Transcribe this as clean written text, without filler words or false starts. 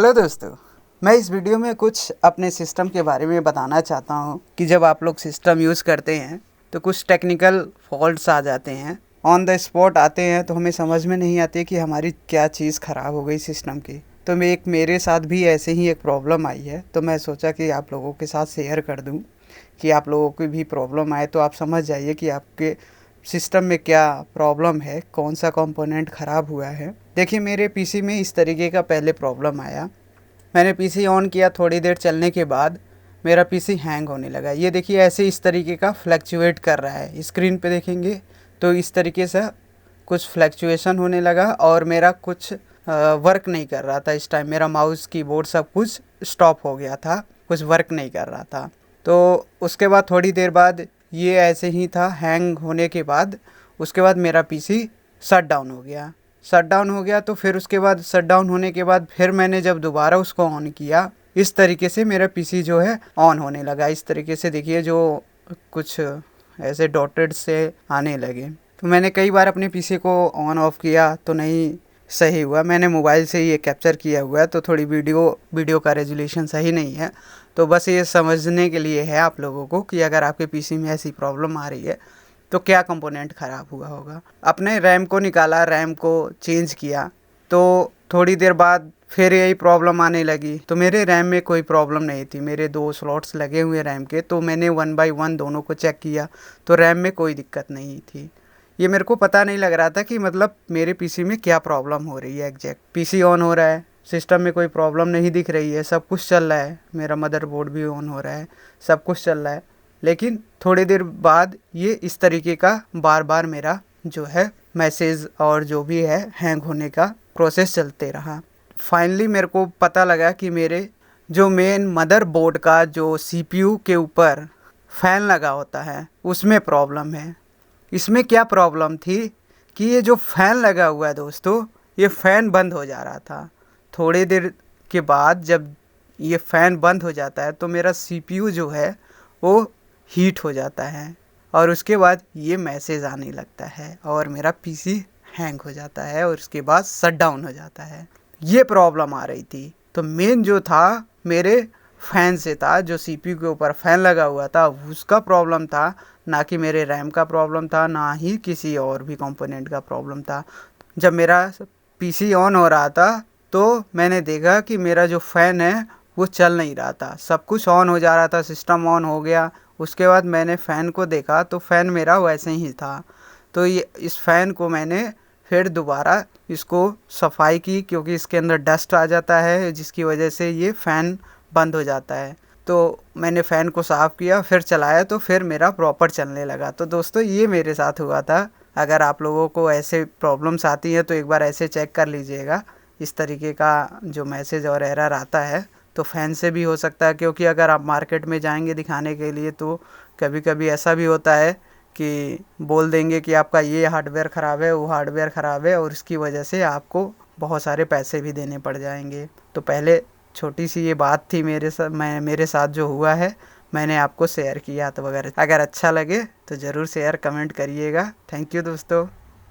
Hello दोस्तों, मैं इस वीडियो में कुछ अपने सिस्टम के बारे में बताना चाहता हूँ कि जब आप लोग सिस्टम यूज़ करते हैं तो कुछ टेक्निकल फॉल्ट्स आ जाते हैं, ऑन द स्पॉट आते हैं, तो हमें समझ में नहीं आती कि हमारी क्या चीज़ ख़राब हो गई सिस्टम की। तो मेरे साथ भी ऐसे ही एक प्रॉब्लम आई है, तो मैं सोचा कि आप लोगों के साथ शेयर कर दूँ कि आप लोगों की भी प्रॉब्लम आए तो आप समझ जाइए कि आपके सिस्टम में क्या प्रॉब्लम है, कौन सा कंपोनेंट ख़राब हुआ है। देखिए, मेरे पीसी में इस तरीके का पहले प्रॉब्लम आया। मैंने पीसी ऑन किया, थोड़ी देर चलने के बाद मेरा पीसी हैंग होने लगा। ये देखिए, ऐसे इस तरीके का फ्लक्चुएट कर रहा है। स्क्रीन पे देखेंगे तो इस तरीके से कुछ फ्लक्चुएशन होने लगा और मेरा कुछ वर्क नहीं कर रहा था। इस टाइम मेरा माउस कीबोर्ड सब कुछ स्टॉप हो गया था, कुछ वर्क नहीं कर रहा था। तो उसके बाद थोड़ी देर बाद ये ऐसे ही था, हैंग होने के बाद उसके बाद मेरा पीसी शट डाउन हो गया। तो फिर उसके बाद शट डाउन होने के बाद फिर मैंने जब दोबारा उसको ऑन किया, इस तरीके से मेरा पीसी जो है ऑन होने लगा। इस तरीके से देखिए, जो कुछ ऐसे डॉटेड से आने लगे। तो मैंने कई बार अपने पीसी को ऑन ऑफ किया तो नहीं सही हुआ। मैंने मोबाइल से ये कैप्चर किया हुआ है, तो थोड़ी वीडियो का रेजोल्यूशन सही नहीं है। तो बस ये समझने के लिए है आप लोगों को कि अगर आपके पीसी में ऐसी प्रॉब्लम आ रही है तो क्या कंपोनेंट ख़राब हुआ होगा। अपने रैम को निकाला, रैम को चेंज किया, तो थोड़ी देर बाद फिर यही प्रॉब्लम आने लगी। तो मेरे रैम में कोई प्रॉब्लम नहीं थी, मेरे 2 स्लॉट्स लगे हुए रैम के। तो मैंने 1 बाय 1 दोनों को चेक किया तो रैम में कोई दिक्कत नहीं थी। ये मेरे को पता नहीं लग रहा था कि मतलब मेरे पीसी में क्या प्रॉब्लम हो रही है एग्जैक्ट। पीसी ऑन हो रहा है, सिस्टम में कोई प्रॉब्लम नहीं दिख रही है, सब कुछ चल रहा है, मेरा मदरबोर्ड भी ऑन हो रहा है, सब कुछ चल रहा है। लेकिन थोड़ी देर बाद ये इस तरीके का बार बार मेरा जो है मैसेज और जो भी है हैंग होने का प्रोसेस चलते रहा। फाइनली मेरे को पता लगा कि मेरे जो मेन मदरबोर्ड का जो सीपीयू के ऊपर फ़ैन लगा होता है उसमें प्रॉब्लम है। इसमें क्या प्रॉब्लम थी कि ये जो फ़ैन लगा हुआ है दोस्तों, ये फ़ैन बंद हो जा रहा था। थोड़ी देर के बाद जब ये फ़ैन बंद हो जाता है तो मेरा सीपीयू जो है वो हीट हो जाता है और उसके बाद ये मैसेज आने लगता है और मेरा पीसी हैंग हो जाता है और उसके बाद शट डाउन हो जाता है। ये प्रॉब्लम आ रही थी। तो मेन जो था मेरे फ़ैन से था, जो सीपीयू के ऊपर फ़ैन लगा हुआ था उसका प्रॉब्लम था, ना कि मेरे रैम का प्रॉब्लम था, ना ही किसी और भी कंपोनेंट का प्रॉब्लम था। जब मेरा पीसी ऑन हो रहा था तो मैंने देखा कि मेरा जो फ़ैन है वो चल नहीं रहा था, सब कुछ ऑन हो जा रहा था, सिस्टम ऑन हो गया। उसके बाद मैंने फ़ैन को देखा तो फ़ैन मेरा वैसे ही था। तो ये इस फ़ैन को मैंने फिर दोबारा इसको सफाई की, क्योंकि इसके अंदर डस्ट आ जाता है जिसकी वजह से ये फ़ैन बंद हो जाता है। तो मैंने फ़ैन को साफ़ किया, फिर चलाया तो फिर मेरा प्रॉपर चलने लगा। तो दोस्तों, ये मेरे साथ हुआ था। अगर आप लोगों को ऐसे प्रॉब्लम्स आती हैं तो एक बार ऐसे चेक कर लीजिएगा। इस तरीके का जो मैसेज और एरर आता है तो फ़ैन से भी हो सकता है, क्योंकि अगर आप मार्केट में जाएंगे दिखाने के लिए तो कभी कभी ऐसा भी होता है कि बोल देंगे कि आपका ये हार्डवेयर ख़राब है, वो हार्डवेयर ख़राब है, और इसकी वजह से आपको बहुत सारे पैसे भी देने पड़ जाएंगे। तो पहले छोटी सी ये बात थी मेरे साथ जो हुआ है, मैंने आपको शेयर किया। तो अगर अच्छा लगे तो ज़रूर शेयर कमेंट करिएगा। थैंक यू दोस्तों।